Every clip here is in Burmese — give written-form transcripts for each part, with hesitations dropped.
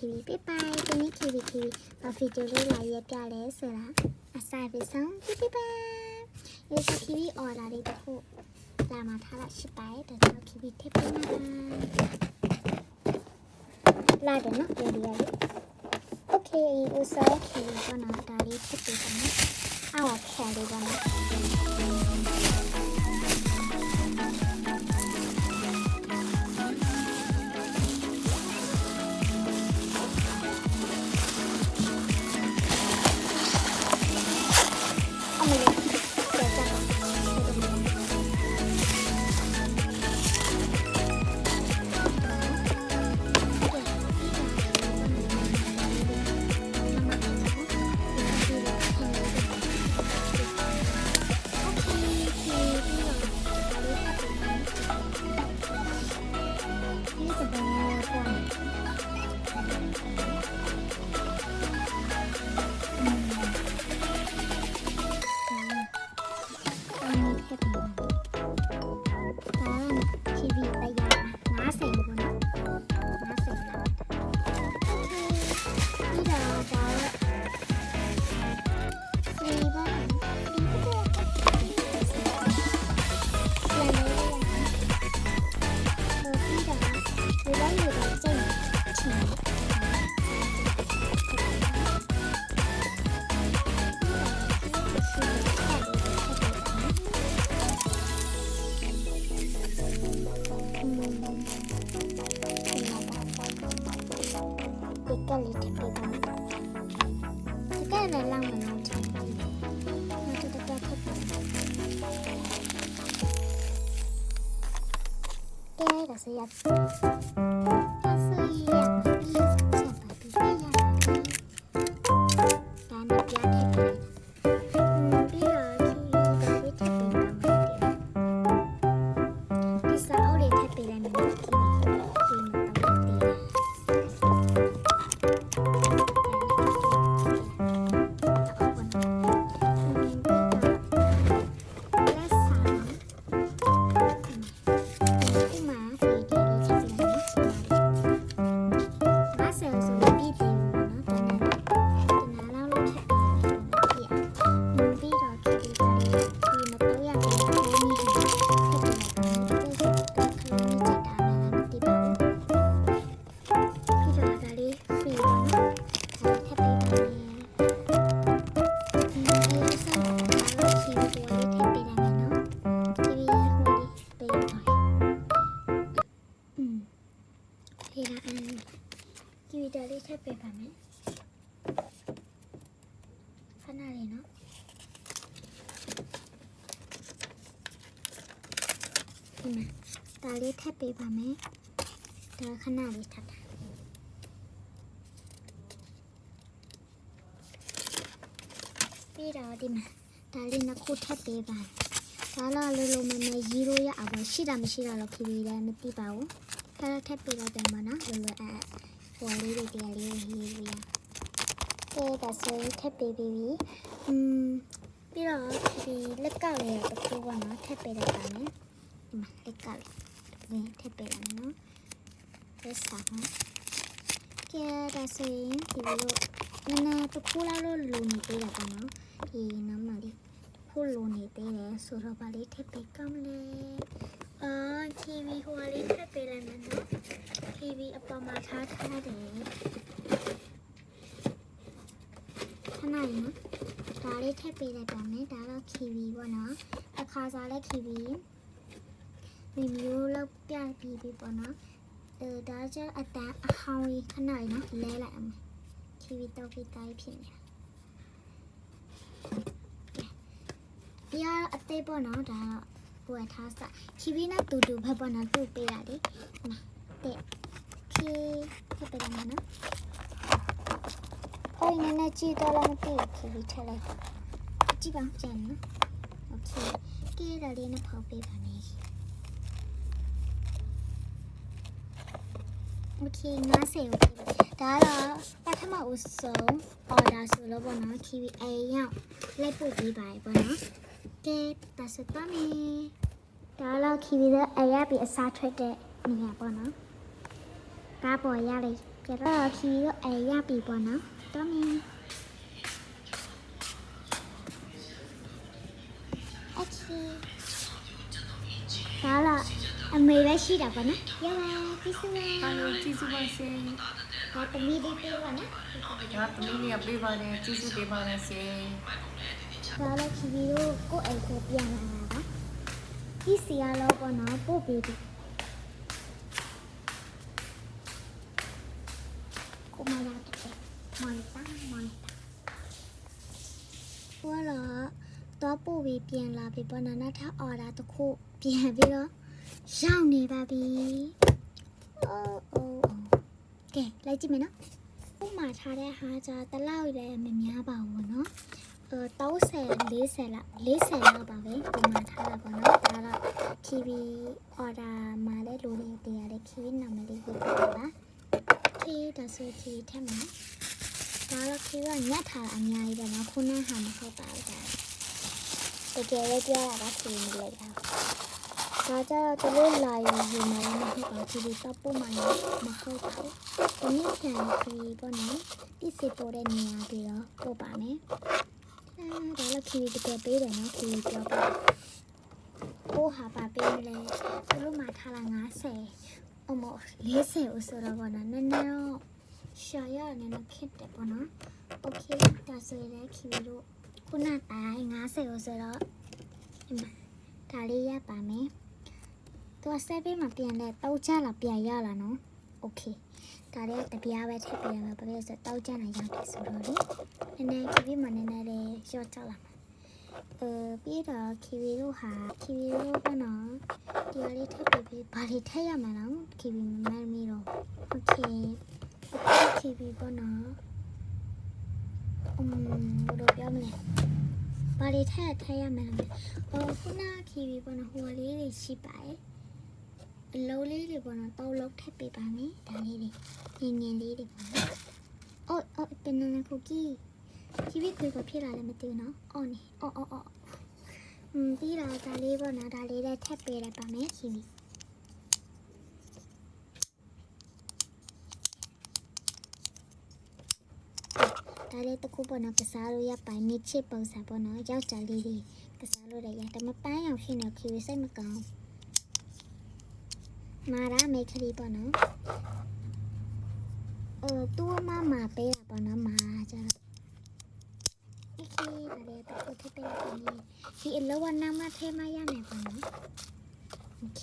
kiwi ပြပိုင်ဒီနေ့ kiwi ဘာဗီဒီယိုလေးလာရပြလဲဆိုတာအစားပေးဆောင်ပြပိုင်ဒီ kiwi order လေးတစ်ခုလာမှာထားတာရှိပါတယ်ဒါကြောင့် kiwi ထည့်ပေးမှာလာတယ်နော်ဒီလေးလေး Okay ဥစား kiwi ကနော်ဒါလေးထည့်ပေးပါမယ်အော်ခဲလေးကနော်ကလေးထည့်ပေးပါမယ်။တကယ်လည်းလောင်းမလို့ချင်ပါဘူး။နောက်တစ်တက်ထည့်ပေး။ဒါဆိုရ။ဒါဆိုရ။ချက်ပါပြီးရ။ဒါနဲ့ပြထည့်ပေး။ပြီးတော့ဒီထည့်ပေးပါမယ်။ဒီစာအုပ်လေးထည့်ပေးလိုက်မယ်။kiwi ဒါလေးထည့်ပေးပါမယ်ခဏလေးနော်ဒီမှာဒါလေးထည့်ပေးပါမယ်ဒါခဏလေးထပ်တာပြီးတော့ဒီမှာဒါလေးနှစ်ခုထည့်ပေးပါဒါတော့လိုလိုမမရီးလို့ရအောင်ရှိတာမရှိတော့ kiwi လည်းမသိပါဘူးဒါထည့်ပေးလိုက်တယ်မနော်လိုလိုဟိုလေးတွေတရားလေးရေးလို့ရ။ဒါဆိုထပ်ပေးပြီးပြီးတော့ဒီလက်ကောက်လေးတစ်ခုပေါ့နော်ထပ်ပေးလိုက်ပါမယ်။ဒီမှာလက်ကောက်လေးထပ်ပေးလိုက်မယ်နော်။လက်စားပါ။ကဲဒါဆိုရင်ဒီလိုနည်းတစ်ခုလောက်လိုနေသေးတာပေါ့နော်။ဒီနမ်းမလေးခုလိုနေသေးတယ်ဆိုတော့ဗာလေးထပ်ပေးကောင်းလေ။ kiwi ဟိုလေးထပ်ပေးလိုက်မယ်နော်။ kiwi အပေါ်မှာထားတယ်ခဏလေးနော်ဒါလေးထည့်ပေးလိုက်ပါမယ်ဒါတော့ kiwi ပေါ့နော်အခါစားလဲ kiwi မျိုးလောက်ပြပြီးပြီပေါ့နော်ဒါကျအတန်းအဟောင်းကြီးခဏလေးနော်လဲလိုက်အောင် kiwi တော့ပြီးတိုင်းဖြစ်နေတာပြအသေးပေါ့နော်ဒါတော့ပွေထားစား kiwi နဲ့တူတူဘက်ပေါ့နော်တူပေးတာလေတဲ့ထည့်ပေးလိုက်မယ်နော်အိုးနည်းနည်းကြည့်တော့လည်းမသိဘူး kiwi ထည့်လိုက်ကြည့်ပါကြမ်းနော်โอเคကဲဒါလေးနဲ့ဖောက်ပေးပါမယ်โอเค90โอเคဒါတော့ပထမဦးဆုံး order ဆိုလို့ပေါ့နော် kiwi အရောက်လိုက်ပို့ပေးပါပေါ့နော်ကဲဒါဆိုပါမယ်ဒါတော့ kiwi နဲ့အရပြီးအစားထွက်တဲ့နေရာပေါ့နော်ကားပေါ်ရလိုက် ကျတော့ခီရောရပြီပေါ့နော်တော်မင်းOkay ဒါတော့အမေလည်းရှိတာပေါ့နော်ရပါပြီဆိုပါ အားလုံးကျေးဇူးပါရှင် ဒါတမီးလေးပေးပါနော် ဒါသမီးလေးကပေးပါတယ်ကျေးဇူးတင်ပါတယ်ရှင် ဒါလည်းခီတို့ကိုယ့်အိမ်ကိုပြန်လာတာပါဒီစီရတော့ပေါ့နော်ပို့ပေးပြီကိုမလာတဲ့မော်တာဘောတော့ပို့ပြီးပြန်လာပြီပေါ့နော်နောက်ထပ်အော်ဒါတစ်ခုပြန်ပြီးတော့ရောက်နေပါပြီကဲလိုက်ကြည့်မယ်နော်ဥမာထားတဲ့ဟာကြတလောက်လည်းမများပါဘူးနော်30 40လောက်ပါပဲပုံမှန်ထားတာပေါ့နော်ဒါတော့ TV order မှာလည်းလိုနေတရားလေ TV နာမည်လေးရေးပြပါ TV ဒါဆို TV ထက်မှာဒါတော့ TV ကညက်ထားအများကြီးပဲနော်ခုနကဟာမဟုတ်ပါဘူးဒါတကယ်လည်းပြောရတာ TV မလိုက်တာဒါကြတော့သူတို့လာယူနေမှာမဟုတ်ပါဘူး TV တော့ပုံမှန်မဟုတ်ပါဘူးဒီနေ့ပြန် TV ပေါ့နော်ဒီစီပေါ်တဲ့နေရာပြီးတော့ပို့ပါမယ်ဒါလည်းခီတကယ်ပေးတယ်နော်ခီပြောပါကိုဟာပါပေးမလဲသူတို့မှထားလာ90အမ40ဦးဆိုတော့ဘောနော်နည်းနည်းတော့ရှာရနေနေခက်တယ်ပေါ့နော်โอเคဒါဆိုရင်ခီတို့ခုနတိုင်း90ဦးဆိုတော့ဒါလေးရပါမယ်သူက7မှာပြန်လဲတောက်ချလာပြန်ရလာနော်โอเคဒါလေးတပြားပဲထည့်ပေးရမှာဘာလို့လဲဆိုတော့တောက်ချလာရတယ်ဆိုတော့လေနည်းနည်းခီဗီမနည်းနည်းလေးရော့ချလာမှာပြီးတော့ခီဗီတို့ပေါ့နော်ဒီလေးထည့်ပေးဘာလေးထည့်ရမှာနော်ခီဗီမမှန်မီတော့โอเคခီဗီပေါ့နော်ဘယ်လိုပြောမလဲဘာလေးထည့်ရမှာလဲခုနခီဗီပေါ့နော်ဟိုလေးတွေရှိပါတယ်အလုံးလေးတွေပေါ့နော်တောက်လောက်ထည့်ပေးပါမယ်ဒါလေးတွေငင်လေးတွေပေါ့နော်အော်ပင်နကူကီခီဗီခွေကဖြစ်လာလည်းမသိဘူးနော်အော်နေအော်ပြီးတော့ဒါလေးပေါ့နော်ဒါလေးလည်းထည့်ပေးလိုက်ပါမယ်ခီဗီဒါလေးတစ်ခုပေါ့နော်ကစားလို့ရပါနေချစ်ပုံစံပေါ့နော်ယောက်ျားလေးတွေကစားလို့ရတယ်ဒါမှပန်းအောင်ဖြစ်နေခီဗီစိတ်မကောင်းမာရာမေခရီပေါ့နော်သူ့မပေးတာပေါ့နော်မာကြတော့โอเคဒါလေးတစ်ခုထည့်ပေးလိုက်ပါမယ်ဒီအလောကနာမထဲမှာရမယ်ပေါ့နော်โอเค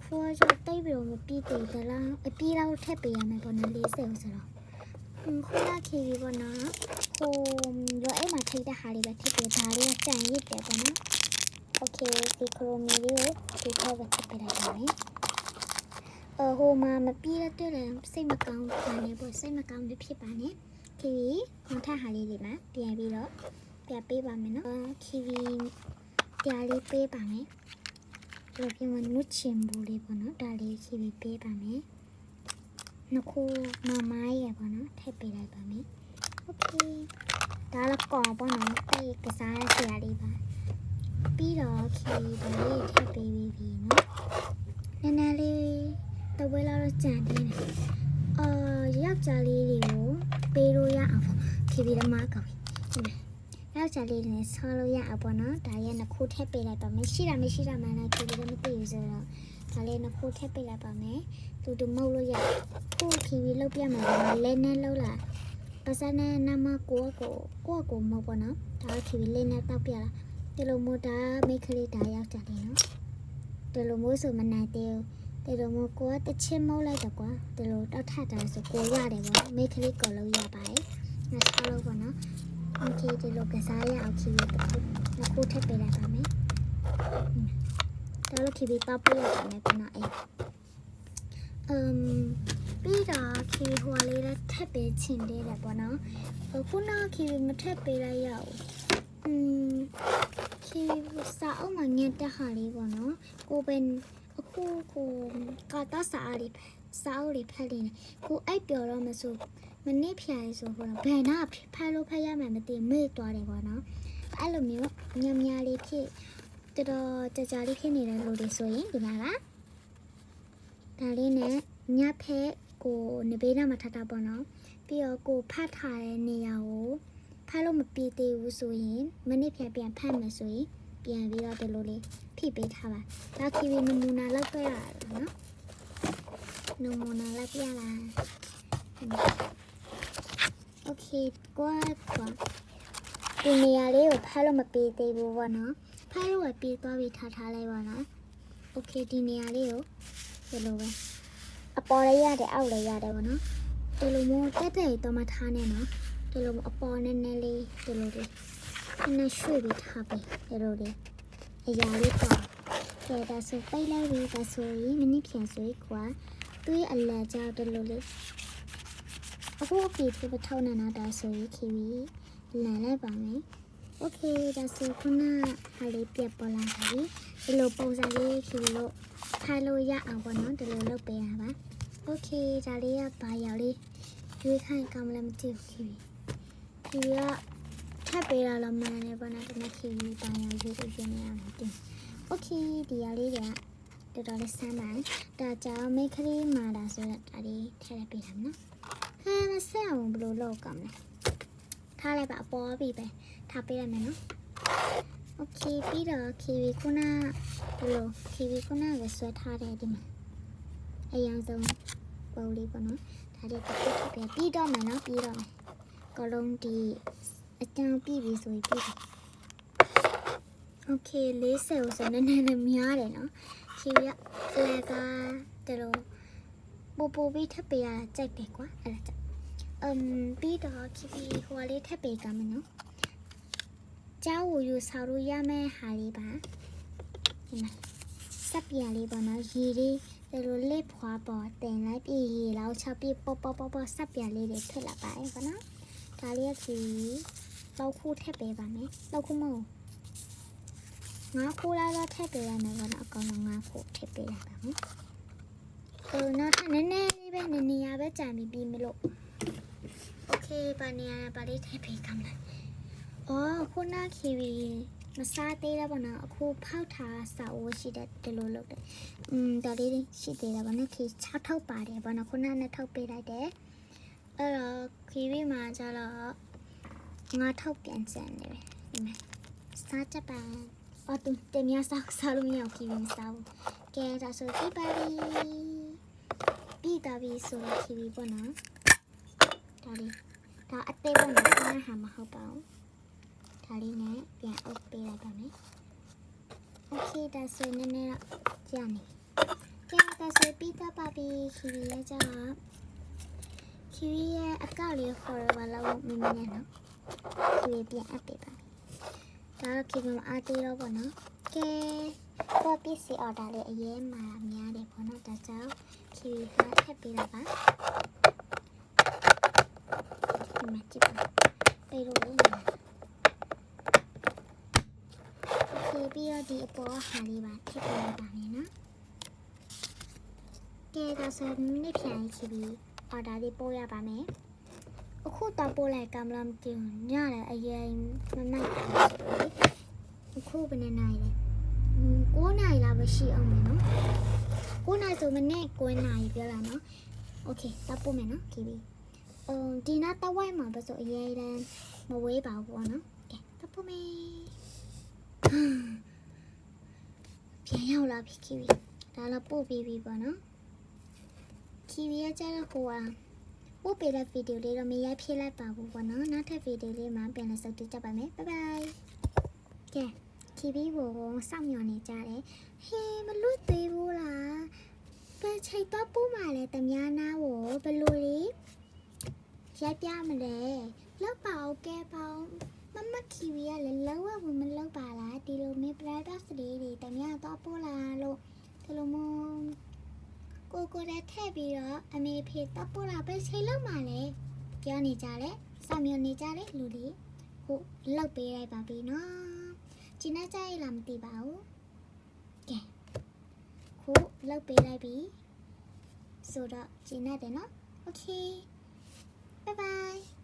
ခေါ်ကြတိတ်ပြီးတော့မပြီးသေးတယ်လားအပြီးတော့ထည့်ပေးရမယ်ပေါ့နော်40ဆိုတော့ခုနခီးပေါ့နော်ဟိုရောအဲ့မှာထိတဲ့ဟာလေးပဲထည့်ပေးဒါလေးကကြံရစ်တယ်ပေါ့နော်โอเคဒီခရိုမီလေးကိုဒီထောက်ပဲထည့်ပေးလိုက်ပါမယ်ဟိုမှာမပြီးတဲ့တယ်စိတ်မကောင်းပါနဲ့ပေါ့စိတ်မကောင်းဖြစ်ပါနဲ့ခီးခွန်ထဟာလေးတွေမှာပြန်ပြီးတော့ပြန်ပေးပါမယ်နော်ခီးတရားလေးပေးပါမယ်ဒီလိုပြန်မနုချင်ဘူးလေးပေါ့နော်ဒါလေးခီးပေးပါမယ်နှစ်ခုမမိုင်းရပေါ့နော်ထည့်ပေးလိုက်ပါမယ်โอเคဒါလည်းကော်ပေါ့နော်ဒီကစားရစရာလေးပါပြီးတော့ခီးဒါလေးထည့်ပေးပြီးပြီနော်နည်းနည်းလေးတဝဲလာတော့ကြံနေတယ်ယောက်ျားလေးတွေကိုပေးလို့ရအောင်ခီးပြီးတော့မကောက်ပြီယောက်ျားလေးတွေဆောလို့ရအောင်ပေါ့နော်ဒါရဲ့နှစ်ခုထည့်ပေးလိုက်ပါမယ်ရှိတာမရှိတာမှန်းတော့ခီးပြီးတော့မသိဘူးဆိုတော့ဒါလေးနှစ်ခုထည့်ပေးလိုက်ပါမယ်တူမုတ်လို့ရကိုခီးပြီးလုတ်ပြမှာလဲနဲ့လုတ်လာပါစနဲ့နမကိုမုတ်ပေါ့နော်ဒါခီးပြီးလဲနဲ့တောက်ပြလာဒီလိုမို့ဒါမိတ်ကလေးဒါယောက်ျားလေးနော်ဒီလိုမျိုးဆိုမနိုင်သေးဘူးဒီလိုမျိုးကိုကတစ်ချင်းမုတ်လိုက်တော့ကွာဒီလိုတောက်ထတာဆိုကိုရတယ်ပေါ့မိတ်ကလေးကိုလုံးရပါတယ်ငါဆောလို့ပေါ့နော်โอเคဒီလိုကစားရအောင်ခီးပြီးနှစ်ခုထည့်ပေးလိုက်ပါမယ်ဒါလို့ခီးပြီးတောက်ပြရပါမယ်ပေါ့နော်ပြီးတော့ခီဟိုလေးလည်းထပ်ပေးချင်သေးတယ်ပေါ့နော်ခုနခီမထပ်ပေးလိုက်ရအောင်ခီစာအုပ်မှာညက်တဲ့ဟာလေးပေါ့နော်ကိုပင်အခုကာတာစာအုပ်လေးဖတ်နေကိုအိုက်ပြောတော့မဆိုမနစ်ဖြာရေးဆိုပေါ့နော်ဘယ်နာဖတ်လို့ဖတ်ရမှမသိမေ့သွားတယ်ပေါ့နော်အဲ့လိုမျိုးညံ့များလေးဖြစ်တော်ကြာလေးဖြစ်နေတဲ့လူတွေဆိုရင်ဒီမှာလားဒါလေးနဲ့ညဖက် ကိုနေဘေးနားမှာထားတာပေါ့နော်ပြီးတော့ကိုဖတ်ထားတဲ့နေရာကိုဖတ်လို့မပြီးသေးဘူးဆိုရင်မိနစ်ပြန်ဖတ်မယ်ဆိုရင်ပြန်ပြီးတော့ဒီလိုလေးဖိပေးထားပါဒါခီဗီနမူနာလောက်ပြရတာနော်နမူနာလောက်ပြလာโอเคကွာဒီနေရာလေးကိုဖတ်လို့မပြီးသေးဘူးပေါ့နော်ဖတ်လို့ပြီးသွားပြီးထားလိုက်ပါနော်โอเคဒီနေရာလေးကိုဒီလိုပဲအပေါ်လေးရတယ်အောက်လေးရတယ်ပေါ့နော်ဒီလိုမျိုးတက်တော့မထားနဲ့နော်ဒီလိုအပေါ်နည်းနည်းလေးဒီလိုလေးနည်းရွှေ့ပြီးထားပေးဒီလိုလေးအရာလေးပေါ့ကဲဒါဆိုပိတ်လိုက်ပြီးဒါဆိုရင်မိနစ်ပြန်ဆိုကွာသူ့ရဲ့အလယ်ကြောက်ဒီလိုလေးအခုအပြေထူပထောင်းနေတာဒါဆိုရင်ခီဗီလန်လိုက်ပါမယ်โอเคဒါဆိုခုနဟာလေးပြတ်ပေါ်လာပြီဒီလိုပုံစံလေးခီဗီလို့ထိုင်လို့ရအောင်ပေါ့နော်ဒီလိုလုပ်ပေးရပါโอเคဒါလေးကဘာရောက်လေးရွေးခိုင်းကောင်းမလဲမသိဘူးခီဗီကထပ်ပေးရလားမနဲ့ဘာနဲ့တမခီဗီတိုင်ရရွေးလို့ရှင်နေရမှာတင်โอเคဒီရလေးကတော်တော်လေးဆမ်းပါဒါကြောင့်မိတ်ကလေးမာတာဆိုတော့ဒါလေးထည့်လိုက်ပေးတာနော်ဟဲမဆက်အောင်ဘယ်လိုလုပ်ကောင်းလဲထားလိုက်ပါအပေါ်ပြီပဲထားပေးလိုက်မယ်နော်โอเคပြီးတော့ခီဗီခုနဘယ်လိုခီဗီခုနကဆွဲထားတယ်ဒီမှာအရင်ဆုံးပုံလေးပေါ့နော်ဒါလေးတစ်ခုထည့်ပြီးတော့မယ်နော်ပြီးတော့မယ်ကလုံးဒီအကျန်းပြီးပြီဆိုရင်ပြီးပြီโอเค40ဆိုနည်းနည်းလေးများတယ်နော်ခီဗီကလက်ကတလို့ပို့ပြီးထပ်ပေးရကြိုက်တယ်ကွာအဲ့ဒါပြီးတော့ခီဗီဟိုလေးထပ်ပေးကမယ်နော်ကျောင်းကိုယူဆောင်လို့ရမယ့်ဟာလေးပါဒီမှာစပ်ပြာလေးပေါ့နော်ရေလေးဒီလိုလက်ဖွာပေါ်တင်လိုက်ပြီးရေလောက်ချပြီးပေါ့စပ်ပြာလေးတွေထည့်လိုက်ပါပေါ့နော်ဒါလေးကလောက်ခုထည့်ပေးပါမယ်လောက်ခုမဟုတ်ငါခိုးလာတော့ထည့်ပေးရမယ်ပေါ့နော်အကောင်တော့ငါခိုးထည့်ပေးလိုက်ပါမယ်နောက်ထပ်နည်းနည်းလေးပဲနေရာပဲကြာပြီးမလို့โอเคပါနေရာပါလေးထည့်ပေးကမ်းလိုက်ခုနခီဗီမစားသေးတာပေါ့နော်အခုဖောက်ထားစာအိုးရှိတဲ့ဒီလိုလုပ်တယ်ဒါလေးရှိသေးတာပေါ့နော်ခီ6ထောက်ပါတယ်ပေါ့နော်ခုနနဲ့ထောက်ပေးလိုက်တယ်အဲ့တော့ခီဗီမှာကျတော့9ထောက်ပြန်ကျန်နေတယ်ဒီမှာစားချက်ပါတူတင်များစားလို့မရဘူးခီဗီမစားဘူးကဲဒါဆိုပြီးပါပြီပြီးတာပြီဆိုတော့ခီဗီပေါ့နော်ဒါအသေးပေါ့နော်ခဏဟာမဟုတ်ပါဘူးဒါလေးနဲ့ပြန်အုပ်ပေးလိုက်ပါမယ်โอเคဒါဆိုနည်းနည်းတော့ကြာနေကဲဒါဆိုပြီးတော့ပါပြီခီဗီရဲ့ကြာခီဗီရဲ့အကောက်လေးခေါ်ရပါလောက်မင်းနဲ့နော်ခီဗီပြန်အပ်ပေးပါဒါခီဗီမအားသေးတော့ပေါ့နော်ကဲပေါ်ပစ္စည်းအော်ဒါလေးအရေးမှာများတယ်ပေါ့နော်ဒါကြောင့်ခီဗီကထပ်ပေးလိုက်ပါဒီမှာကြည့်ပါပေးလို့ပြီးတော့ဒီအပေါ်ဟာလေးပါထည့်ပေးလိုက်ပါမယ်နော်ကဲဒါဆိုမိနစ်ပြန်ခီဗီအော်ဒါလေးပို့ရပါမယ်အခုတော့ပို့လိုက်ကမလားမသိဘူးညလည်းအရင်မနိုင်ဘူးအခုဘယ်နဲ့နိုင်လဲ9နိုင်လားမရှိအောင်မယ်နော်9နိုင်ဆိုမနေ့9နိုင်ပြောလာနော်โอเคတော့ပို့မယ်နော်ခီဗီဒီနာတော့ဝိုင်းမှာပဲဆိုအရင်တန်းမဝေးပါဘူးပေါ့နော်ကဲတော့ပို့မယ်ပြန်ရောက်လာပြီခီဗီဒါလည်းပို့ပြီးပြီပေါ့နော်ခီဗီကကျတော့ဟိုပို့ပေးတဲ့ဗီဒီယိုလေးတော့မရိုက်ဖြစ်လိုက်ပါဘူးပေါ့နော်နောက်ထပ်ဗီဒီယိုလေးမှာပြန်လည်ဆုံတွေ့ကြပါမယ်ဘိုင်ဘိုင်ကဲခီဗီကိုစောင့်မျှော်နေကြတယ်ဟေးမလွတ်သေးဘူးလားဘယ်ချိန်တော့ပို့မှလဲတမယာနာကိုဘယ်လိုလဲရိုက်ပြမလဲလောက်ပါဦးကဲပေါင်းမခီဗီကလည်းလောက်ဝမလောက်ပါလားဒီလိုမျိုး private လေးတွေတမယာတော့ပို့လာလို့ဒီလိုမျိုးကိုလည်းထည့်ပြီးတော့အမေဖေတော့ပို့လာပဲချိန်လောက်မှလဲပြောနေကြတယ်စောင့်မျှော်နေကြတယ်လူတွေဟုတ်လောက်ပေးလိုက်ပါပြီနော်ကျင်းနေကြရလားမသိပါဘူးကဲခုလောက်ပေးလိုက်ပြီဆိုတော့ကျင်းနေတယ်နော်โอเค bye bye